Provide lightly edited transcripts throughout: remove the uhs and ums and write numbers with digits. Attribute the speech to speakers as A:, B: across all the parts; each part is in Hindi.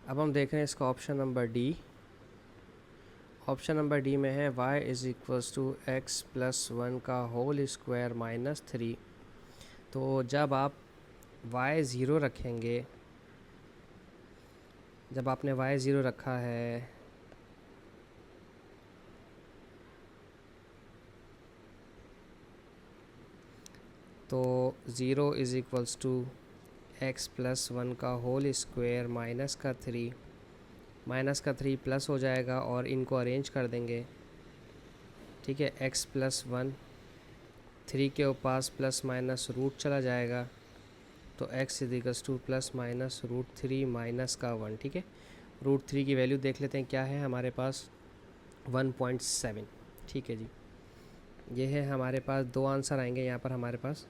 A: अब हम देख रहे हैं इसका option number D. Option number D में है y is equals to x plus one का होल स्क्वायर माइनस थ्री। तो जब आप y ज़ीरो रखेंगे, जब आपने y ज़ीरो रखा है तो zero is equals to x plus one का होल स्क्वायर माइनस का थ्री प्लस हो जाएगा और इनको अरेंज कर देंगे। ठीक है, एक्स प्लस वन, थ्री के पास प्लस माइनस रूट चला जाएगा तो x equals to plus minus root three minus का वन। ठीक है, रूट थ्री की वैल्यू देख लेते हैं क्या है हमारे पास, 1.7। ठीक है जी, ये है हमारे पास दो आंसर आएंगे यहाँ पर हमारे पास।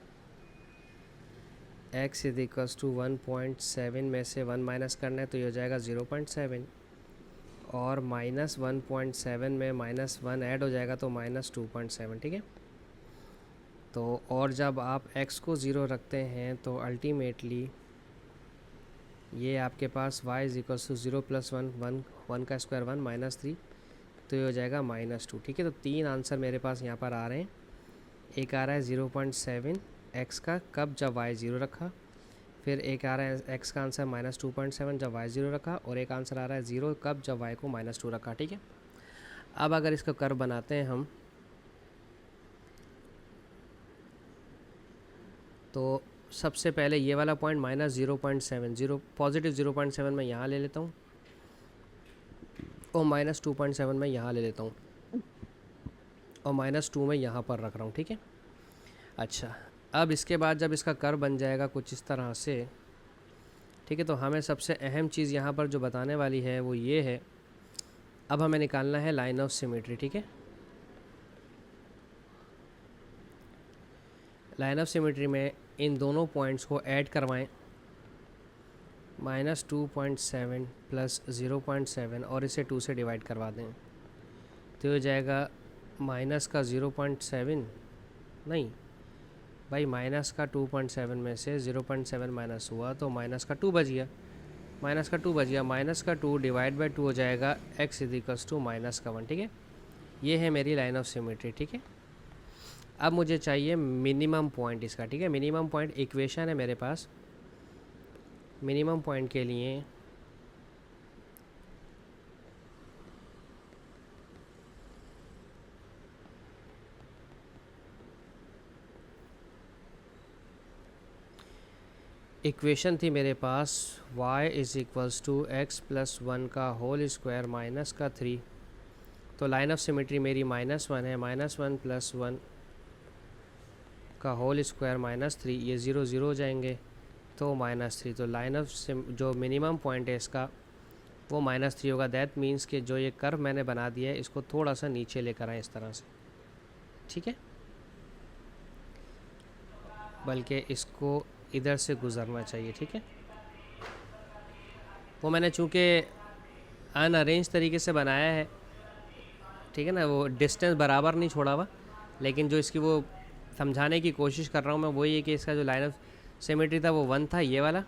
A: एक्स इजिकल्स टू 1.7 में से वन माइनस करना है तो ये हो जाएगा 0.7 और माइनस 1.7 में माइनस वन ऐड हो जाएगा तो -2.7। ठीक है, तो और जब आप x को ज़ीरो रखते हैं तो अल्टीमेटली ये आपके पास y is equals to zero plus one, one का स्क्वायर वन माइनस थ्री तो ये हो जाएगा -2। ठीक है, तो तीन आंसर मेरे पास यहाँ पर आ रहे हैं। एक आ रहा है 0.7 x का, कब जब y ज़ीरो रखा। फिर एक आ रहा है x का आंसर -2.7 जब y ज़ीरो रखा। और एक आंसर आ रहा है 0 कब, जब y को -2 रखा। ठीक है, अब अगर इसका कर्व बनाते हैं हम तो सबसे पहले ये वाला पॉइंट -0.7, जीरो पॉजिटिव 0.7 मैं यहाँ ले लेता हूँ और -2.7 मैं यहाँ ले लेता हूँ और -2 मैं यहाँ पर रख रहा हूँ। ठीक है, अच्छा अब इसके बाद जब इसका कर्व बन जाएगा कुछ इस तरह से, ठीक है, तो हमें सबसे अहम चीज़ यहाँ पर जो बताने वाली है वो ये है, अब हमें निकालना है लाइन ऑफ सिमेट्री। ठीक है, लाइन ऑफ सिमेट्री में इन दोनों पॉइंट्स को ऐड करवाएं, -2.7 प्लस 0.7 और इसे 2 से डिवाइड करवा दें तो हो जाएगा माइनस का 0.7, नहीं भाई माइनस का 2.7 में से 0.7 माइनस हुआ तो माइनस का 2 बच गया, माइनस का 2 डिवाइड बाई 2 हो जाएगा x इजिकल्स टू माइनस का 1। ठीक है, ये है मेरी लाइन ऑफ सिमेट्री। ठीक है, अब मुझे चाहिए मिनिमम पॉइंट इसका। ठीक है, मिनिमम पॉइंट इक्वेशन है मेरे पास। मिनिमम पॉइंट के लिए इक्वेशन थी मेरे पास y is equals to x plus one का होल स्क्वायर माइनस का थ्री। तो लाइन ऑफ सिमेट्री मेरी -1 है, -1 प्लस वन का होल स्क्वायर -3, ये ज़ीरो ज़ीरो हो जाएंगे तो -3। तो लाइन ऑफ जो मिनिमम पॉइंट है इसका वो -3 होगा। दैट मीन्स कि जो ये कर्व मैंने बना दिया है इसको थोड़ा सा नीचे लेकर आए इस तरह से। ठीक है, बल्कि इसको इधर से गुज़रना चाहिए। ठीक है, वो मैंने चूँकि अनअरेंज तरीके से बनाया है, ठीक है ना, वो डिस्टेंस बराबर नहीं छोड़ा हुआ, लेकिन जो इसकी वो समझाने की कोशिश कर रहा हूँ मैं वो ये कि इसका जो लाइन ऑफ सिमेट्री था वो 1 था, ये वाला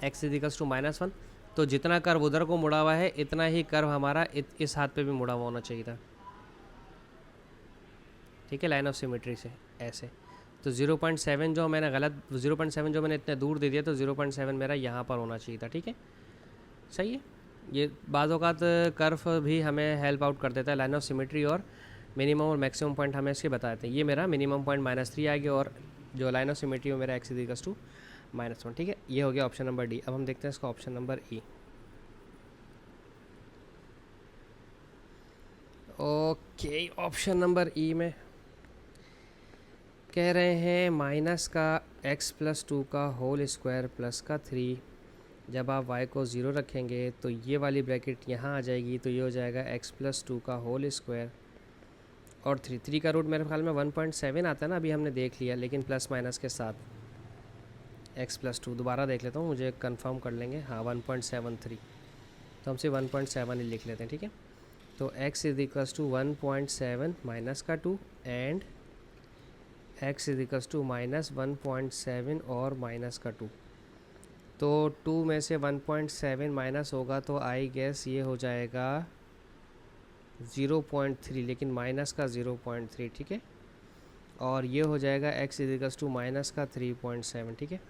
A: x इजिकल्स टू -1। तो जितना कर्व उधर को मुड़ा हुआ है इतना ही कर्व हमारा इस हाथ पे भी मुड़ा हुआ होना चाहिए था। ठीक है, लाइन ऑफ सिमेट्री से ऐसे। तो 0.7 जो मैंने गलत, 0.7 जो मैंने इतने दूर दे दिया तो 0.7 मेरा यहाँ पर होना चाहिए था। ठीक है, सही है। ये बाज़ औक़ात कर्व भी हमें हेल्प आउट कर देता है, लाइन ऑफ सिमेट्री और मिनिमम और मैक्सिमम पॉइंट हमें इसके बता देते हैं। ये मेरा मिनिमम पॉइंट -3 आ गया और जो लाइन ऑफ सिमेट्री में मेरा x इक्वल्स टू -1। ठीक है, ये हो गया ऑप्शन नंबर डी। अब हम देखते हैं इसका ऑप्शन नंबर ई। ओके, ऑप्शन नंबर ई में कह रहे हैं माइनस का x प्लस 2 का होल स्क्वायर प्लस का 3। जब आप y को 0 रखेंगे तो ये वाली ब्रैकेट यहाँ आ जाएगी तो ये हो जाएगा x प्लस 2 का होल स्क्वायर और 3 का रूट मेरे ख्याल में 1.7 आता है ना, अभी हमने देख लिया, लेकिन प्लस माइनस के साथ x प्लस 2 दोबारा देख लेता हूँ, मुझे कंफर्म कर लेंगे। हाँ 1.73, तो हम सिर्फ 1.7 ही लिख लेते हैं। ठीक है, तो x is equals to 1.7 minus का 2 and x is equals to -1.7 और माइनस का 2। तो 2 में से 1.7 माइनस होगा तो आई गेस ये हो जाएगा 0.3, लेकिन माइनस का 0.3, ठीक है। और ये हो जाएगा x इजिकल्स टू माइनस का 3.7, ठीक है।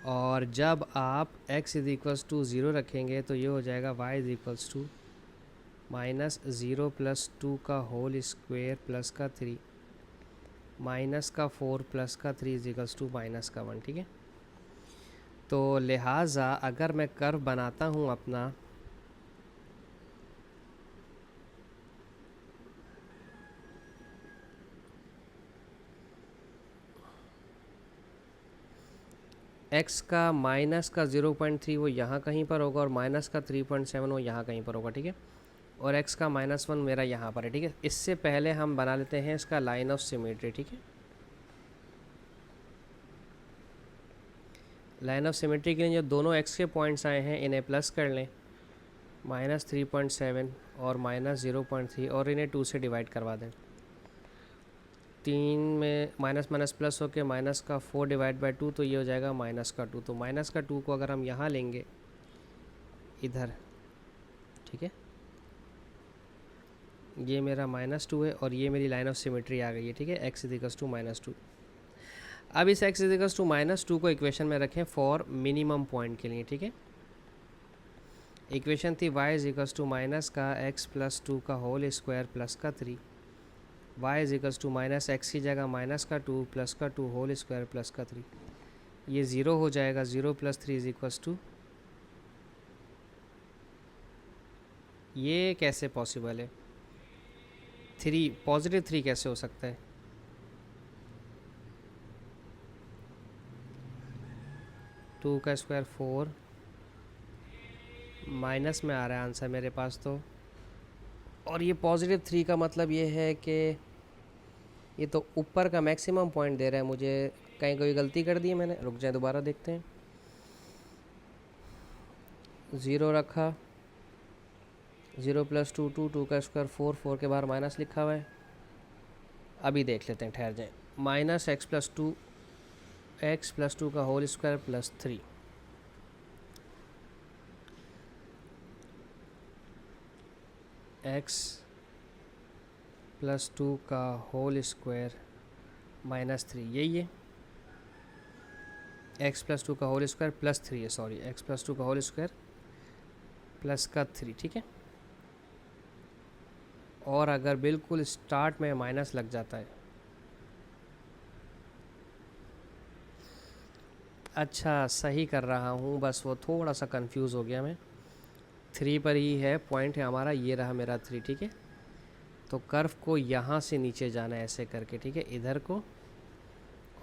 A: और जब आप x इजिकल्स टू 0 रखेंगे तो ये हो जाएगा y equals to minus 0 plus 2 का होल स्क्वेयर प्लस का 3 माइनस का 4 प्लस का 3 इजिकल्स टू माइनस का 1, ठीक है। तो लिहाजा अगर मैं कर्व बनाता हूँ अपना, x का माइनस का 0.3 वो यहाँ कहीं पर होगा और माइनस का 3.7 वो यहाँ कहीं पर होगा, ठीक है। और x का -1 मेरा यहाँ पर है, ठीक है। इससे पहले हम बना लेते हैं इसका लाइन ऑफ सिमेट्री, ठीक है। लाइन ऑफ सिमेट्री के लिए जो दोनों x के पॉइंट्स आए हैं इन्हें प्लस कर लें, -3.7 और -0.3, और इन्हें 2 से डिवाइड करवा दें। 3 में माइनस माइनस प्लस होके माइनस का 4 डिवाइड बाई 2, तो ये हो जाएगा माइनस का 2। तो माइनस का 2 को अगर हम यहाँ लेंगे इधर, ठीक है, ये मेरा -2 है और ये मेरी लाइन ऑफ सिमेट्री आ गई है, ठीक है, x इजिकल्स टू -2। अब इस x इजिकल्स टू -2 को इक्वेशन में रखें फॉर मिनिमम पॉइंट के लिए, ठीक है। इक्वेशन थी y इजिकल्स टू माइनस का x प्लस 2 का होल स्क्वायर प्लस का 3, y equals to minus x की जगह माइनस का 2 प्लस का 2 होल स्क्वायर प्लस का 3, ये 0 हो जाएगा। 0 प्लस 3 इजिकल्स टू, ये कैसे पॉसिबल है? 3 पॉजिटिव 3 कैसे हो सकता है? टू का स्क्वायर 4, माइनस में आ रहा है आंसर मेरे पास तो, और ये पॉजिटिव 3 का मतलब ये है कि ये तो ऊपर का मैक्सिमम पॉइंट दे रहा है मुझे। कहीं कोई गलती कर दी है मैंने? रुक जाए, दोबारा देखते हैं। 0 रखा, 0 प्लस 2 2, 2 का स्क्वायर 4, 4 के बाहर माइनस लिखा हुआ है। अभी देख लेते हैं, ठहर जाए। माइनस एक्स प्लस 2 का whole square plus 3, x plus 2 का होल स्क्वायर -3, यही है। एक्स प्लस 2 का होल स्क्वायर प्लस 3 है, सॉरी, एक्स प्लस 2 का होल स्क्वायर प्लस का 3, ठीक है। और अगर बिल्कुल स्टार्ट में माइनस लग जाता है, अच्छा सही कर रहा हूँ, बस वो थोड़ा सा कंफ्यूज हो गया मैं। 3 पर ही है पॉइंट है हमारा, ये रहा मेरा 3, ठीक है। तो कर्व को यहाँ से नीचे जाना है ऐसे करके, ठीक है, इधर को,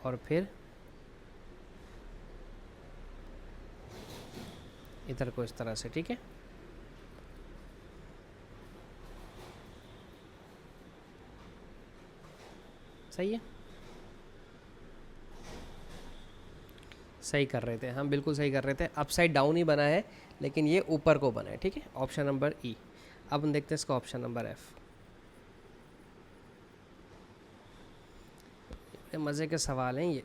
A: और फिर इधर को इस तरह से, ठीक है। सही है, सही कर रहे थे हम, बिल्कुल सही कर रहे थे। अपसाइड डाउन ही बना है लेकिन ये ऊपर को बना है, ठीक है। ऑप्शन नंबर ई। अब हम देखते हैं इसका ऑप्शन नंबर एफ। मज़े के सवाल हैं ये।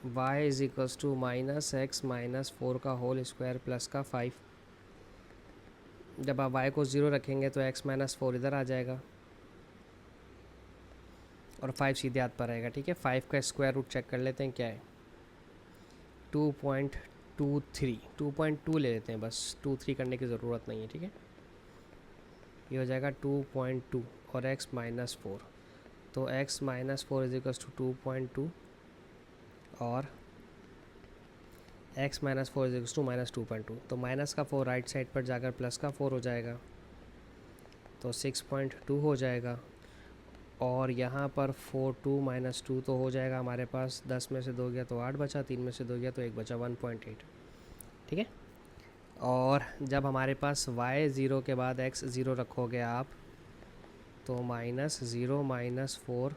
A: y is equals to minus x minus 4 का होल स्क्वायर प्लस का 5। जब आप y को 0 रखेंगे तो x माइनस 4 इधर आ जाएगा और 5 सीधे हाथ पर रहेगा, ठीक है। 5 का स्क्वायर रूट चेक कर लेते हैं क्या है। 2.23, 2.2 ले लेते हैं बस, 2-3 करने की ज़रूरत नहीं है, ठीक है। ये हो जाएगा 2.2 और x माइनस 4, तो x minus 4 is equals to 2.2 और x minus 4 is equals to -2.2। तो माइनस का 4 राइट साइड पर जाकर प्लस का 4 हो जाएगा, तो 6.2 हो जाएगा। और यहाँ पर 4 2 - 2 तो हो जाएगा हमारे पास, 10 में से 2 गया तो 8 बचा, 3 में से 2 गया तो 1 बचा, 1.8, ठीक है। और जब हमारे पास y 0 के बाद x 0 रखोगे आप, तो -0 - 4,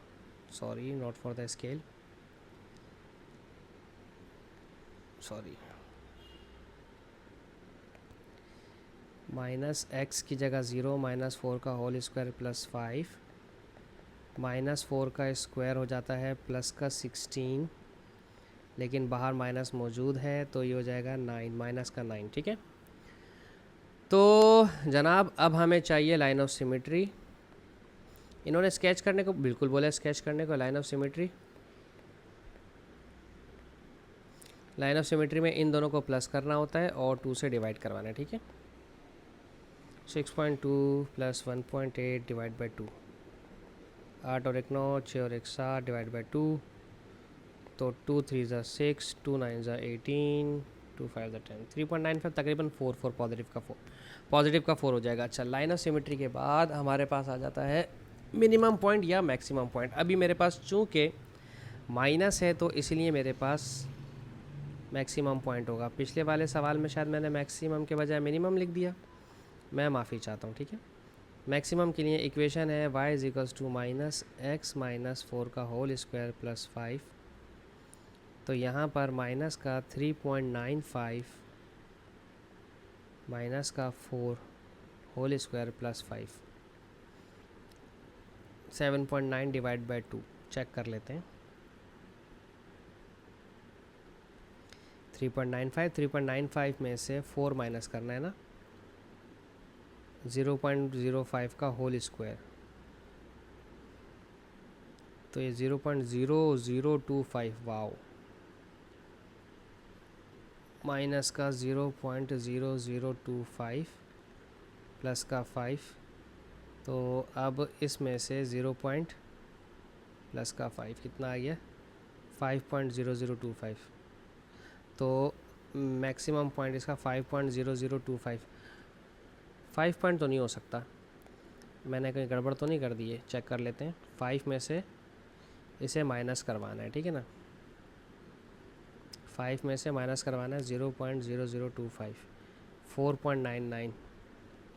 A: sorry not for the scale, sorry, -x की जगह 0 - 4 का होल स्क्वायर प्लस 5, -4 का स्क्वायर हो जाता है प्लस का 16, लेकिन बाहर माइनस मौजूद है, तो ये हो जाएगा 9, माइनस का 9, ठीक है। तो जनाब अब हमें चाहिए लाइन ऑफ सिमेट्री। इन्होंने स्केच करने को बिल्कुल बोला, स्केच करने को line of symmetry. Line of symmetry में इन दोनों को प्लस करना होता है और 2 से डिवाइड करवाना है, ठीक है। 6.2 प्लस 1.8 डिवाइड बाई 2, 8 और 1 9, 6 और 1 7 डिवाइड बाई 2, तो 2 3 ज़ा 6, 2 9 ज़ा 18, 2 5 ज़ा 10, 3.95 तकरीबन 4 पॉजिटिव का 4 हो जाएगा। अच्छा, लाइन ऑफ सिमेट्री के बाद हमारे पास आ जाता है मिनिमम पॉइंट या मैक्सिमम पॉइंट। अभी मेरे पास चूँकि माइनस है तो इसलिए मेरे पास मैक्सिमम पॉइंट होगा। पिछले वाले सवाल में शायद मैंने मैक्सिमम के बजाय मिनिमम लिख दिया, मैं माफ़ी चाहता हूँ, ठीक है। मैक्सिमम के लिए इक्वेशन है y is equals to minus x minus 4 का होल स्क्वायर प्लस 5। तो यहाँ पर माइनस का 3.95 माइनस का 4 whole square plus 5, 7.9 divide by 2 check कर लेते हैं। 3.95 में से 4 माइनस करना है ना, 0.05 का होल स्क्वायर, तो ये 0.0025, वाओ, माइनस का 0.0025 प्लस का 5, तो अब इसमें से 0 पॉइंट प्लस का 5 कितना आ गया, 5.0025। तो मैक्सिमम पॉइंट इसका 5.0025, 5 पॉइंट तो नहीं हो सकता, मैंने कहीं गड़बड़ तो नहीं कर दी है, चेक कर लेते हैं। 5 में से इसे माइनस करवाना है, ठीक है ना, 5 में से माइनस करवाना है 0.0025, 4.99,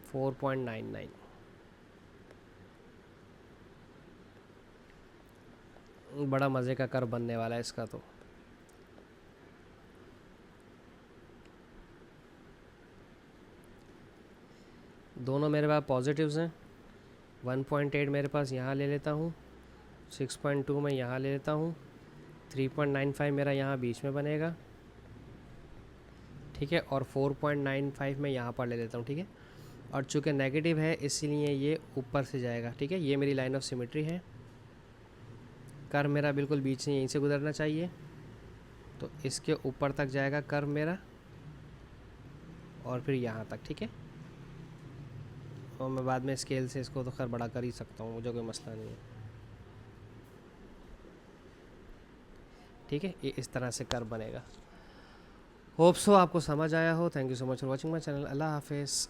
A: 4.99। बड़ा मज़े का कर्व बनने वाला है इसका। तो दोनों मेरे पास पॉजिटिव्स हैं, 1.8 मेरे पास यहाँ ले लेता हूँ, 6.2 मैं यहाँ ले लेता हूँ, 3.95 मेरा यहाँ बीच में बनेगा, ठीक है, और 4.95 मैं यहाँ पर ले लेता हूँ, ठीक है। और चूँकि नेगेटिव है इसलिए ये ऊपर से जाएगा, ठीक है। ये मेरी लाइन ऑफ सिमेट्री है, कर्व मेरा बिल्कुल बीच से यहीं से गुजरना चाहिए, तो इसके ऊपर तक जाएगा कर्व मेरा और फिर यहाँ तक, ठीक है। और मैं बाद में स्केल से इसको तो खैर बड़ा कर ही सकता हूँ, मुझे कोई मसला नहीं है, ठीक है। ये इस तरह से कर्व बनेगा। होप सो आपको समझ आया हो। Thank you so much for watching my channel. अल्लाह हाफिज़।